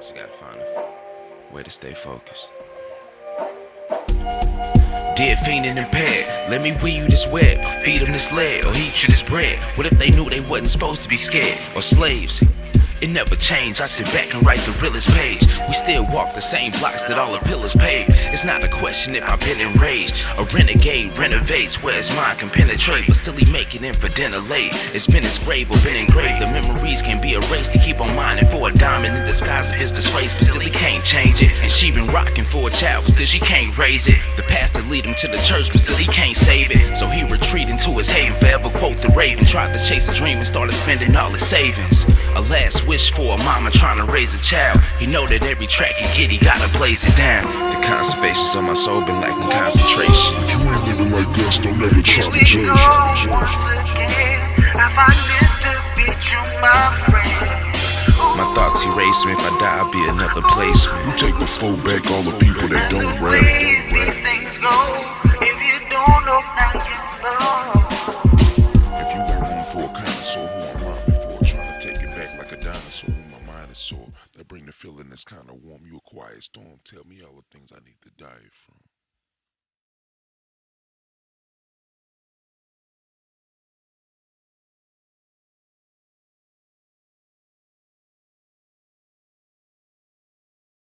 Just gotta find a way to stay focused. Dead, faint, and impaired. Let me weave you this web, feed them this lead, or eat you this bread. What if they knew they wasn't supposed to be scared? Or slaves? It never changed. I sit back and write the realest page. We still walk the same blocks that all the pillars paved. It's not a question if I've been enraged. A renegade renovates where his mind can penetrate, but still he make it in for dinner late. It's been his grave or been engraved. The memories can be erased to keep on mining for a diamond in disguise of his disgrace, but still he can't change it. And she been rocking for a child, but still she can't raise it. The pastor lead him to the church, but still he can't save it. So he retreat into his haven, forever quote the Raven. Tried to chase a dream and started spending all his savings. A last wish for a mama trying to raise a child. He know that every track he get, he gotta blaze it down. The conservations of my soul been lacking concentration. If you ain't living like us, don't never try to judge. My thoughts erase me. If I die, I'll be another placement. You take the flow back, all the people that don't rap. If you got room for a connoisseur who I'm rhyming before, trying to take it back like a dinosaur when my mind is sore, that bring the feeling that's kinda warm. You a quiet storm, tell me all the things I need to die from.